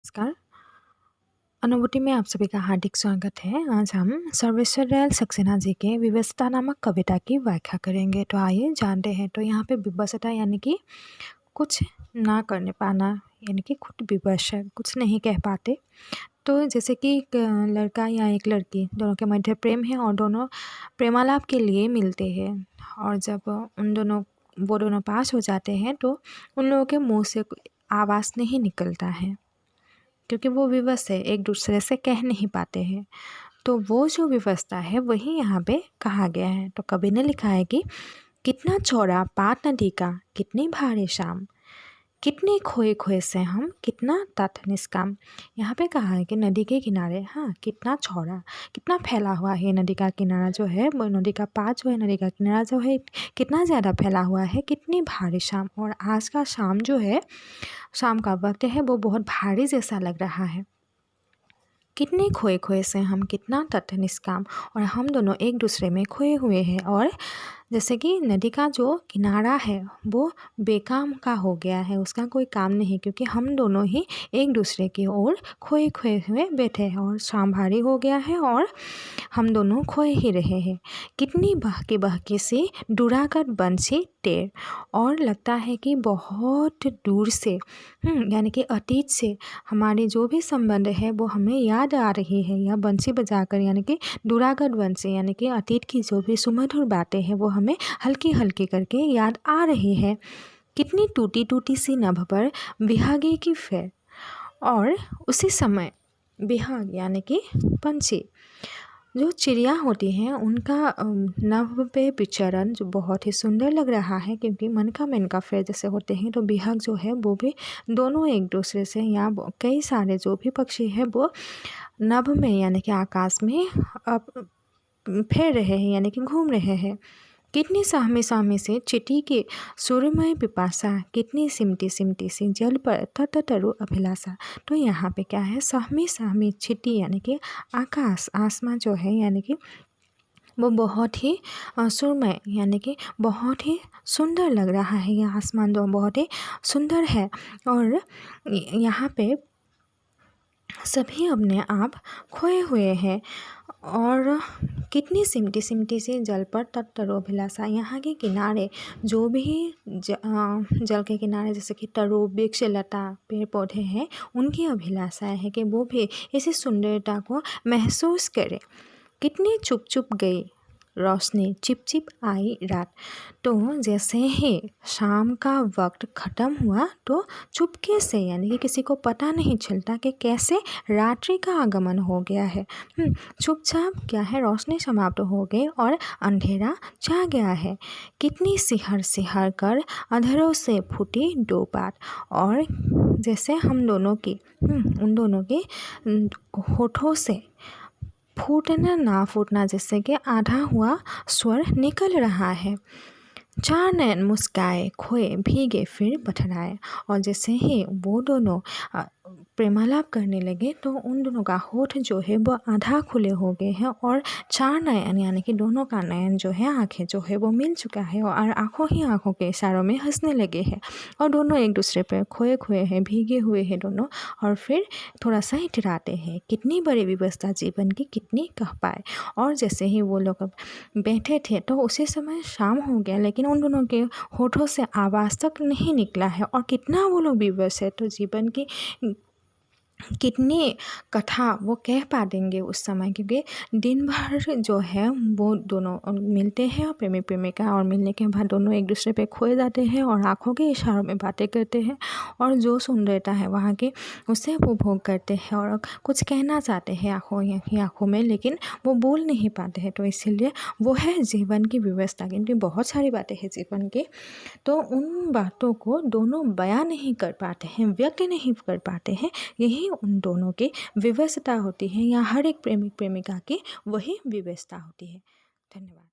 नमस्कार। अनुभूति में आप सभी का हार्दिक स्वागत है। आज हम सर्वेश्वर सक्सेना जी के विवशता नामक कविता की व्याख्या करेंगे। तो आइए जानते हैं। तो यहाँ पे विवशता यानी कि कुछ ना करने पाना, यानी कि खुद विवश है, कुछ नहीं कह पाते। तो जैसे कि एक लड़का या एक लड़की दोनों के मध्य प्रेम है और दोनों प्रेमालाप के लिए मिलते हैं, और जब वो दोनों पास हो जाते हैं तो उन लोगों के मुँह से आवाज़ नहीं निकलता है, क्योंकि वो विवश है, एक दूसरे से कह नहीं पाते हैं। तो वो जो विवशता है वही यहाँ पे कहा गया है। तो कवि ने लिखा है कि कितना चौड़ा पात नदी का, कितनी भारी शाम, कितने खोए खोए से हम, कितना तट निष्काम। यहाँ पे कहा है कि नदी के किनारे, हाँ, कितना चौड़ा, कितना फैला हुआ है नदी का किनारा जो है, वो नदी का पात जो है, नदी का किनारा जो है, कितना ज़्यादा फैला हुआ है, कितनी भारी शाम। और आज का शाम जो है, शाम का वक्त है, वो बहुत भारी जैसा लग रहा है। कितने खोए खोए से हम, कितना तट निष्काम, और हम दोनों एक दूसरे में खोए हुए हैं। और जैसे कि नदी का जो किनारा है वो बेकाम का हो गया है, उसका कोई काम नहीं, क्योंकि हम दोनों ही एक दूसरे की ओर खोए खोए हुए बैठे हैं, और शाम भारी हो गया है और हम दोनों खोए ही रहे हैं। कितनी बहकी सी डुराकर बंसी टेर, और लगता है कि बहुत दूर से, यानी कि अतीत से हमारे जो भी संबंध है वो हमें याद आ रही है, या बंसी बजाकर, यानी कि डुराकर बंसी, यानी कि अतीत की जो भी सुमधुर बातें हैं वो हमें हल्की हल्की करके याद आ रही है। कितनी टूटी टूटी सी नभ पर बिहागे की फेर, और उसी समय बिहाग यानी कि पंछी, जो चिड़िया होती हैं, उनका नभ पे विचरण जो बहुत ही सुंदर लग रहा है, क्योंकि मन का फेर जैसे होते हैं, तो बिहाग जो है वो भी दोनों एक दूसरे से, या कई सारे जो भी पक्षी हैं वो नभ में यानी कि आकाश में फेर रहे हैं, यानी कि घूम रहे हैं। कितनी साहमी साहमी से चिटी के सुरमय पिपासा, कितनी सिमटी सिमटी सी जल पर तरु अभिलाषा। तो यहाँ पे क्या है, साहमी साहमी चिटी यानी कि आकाश, आसमान जो है, यानी कि वो बहुत ही सुरमय, यानी कि बहुत ही सुंदर लग रहा है। यह आसमान तो बहुत ही सुंदर है, और यहाँ पे सभी अपने आप खोए हुए हैं। और कितनी सिमटी सिमटी सी जल पर तरो अभिलाषा, यहाँ के किनारे जो भी जल के किनारे जैसे कि तरो, वृक्ष, लता, पेड़ पौधे हैं, उनकी अभिलाषा है कि वो भी इसी सुंदरता को महसूस करें। कितनी चुप चुप गई रोशनी, चिप चिप आई रात। तो जैसे ही शाम का वक्त ख़त्म हुआ तो चुपके से, यानी कि किसी को पता नहीं चलता कि कैसे रात्रि का आगमन हो गया है। चुपचाप क्या है, रोशनी समाप्त हो गई और अंधेरा छा गया है। कितनी सिहर सिहर कर अधरों से फूटी दो बात, और जैसे हम दोनों की, उन दोनों के होठों से फूटना ना फूटना, जैसे कि आधा हुआ स्वर निकल रहा है। चार नयन मुस्काए खोए भीगे फिर बठराए, और जैसे ही वो दोनों प्रेमालाप करने लगे तो उन दोनों का होठ जो है वो आधा खुले हो गए हैं, और चार नयन यानी कि दोनों का नयन जो है, आँखें जो है वो मिल चुका है, और आँखों ही आँखों के इशारों में हंसने लगे हैं, और दोनों एक दूसरे पर खोए खोए हैं, भीगे हुए हैं दोनों, और फिर थोड़ा सा इतराते हैं। कितनी बड़ी विवशता जीवन की, कितनी कह पाए। और जैसे ही वो लोग बैठे थे तो उसी समय शाम हो गया, लेकिन उन दोनों के होठों से आवाज़ तक नहीं निकला है, और कितना वो लोग विवश है। तो जीवन की कितनी कथा वो कह पा देंगे उस समय, क्योंकि दिन भर जो है वो दोनों मिलते हैं, और प्रेमी प्रेमिका, और मिलने के बाद दोनों एक दूसरे पे खोए जाते हैं और आँखों के इशारों में बातें करते हैं, और जो सुंदरता है वहाँ की उसे वो भोग करते हैं, और कुछ कहना चाहते हैं आँखों में, लेकिन वो बोल नहीं पाते हैं। तो इसीलिए वो है जीवन की व्यवस्था, क्योंकि बहुत सारी बातें हैं जीवन की, तो उन बातों को दोनों बयां नहीं कर पाते हैं, व्यक्त नहीं कर पाते हैं। यही उन दोनों की विवशता होती है, या हर एक प्रेमिक प्रेमिका की वही विवशता होती है। धन्यवाद।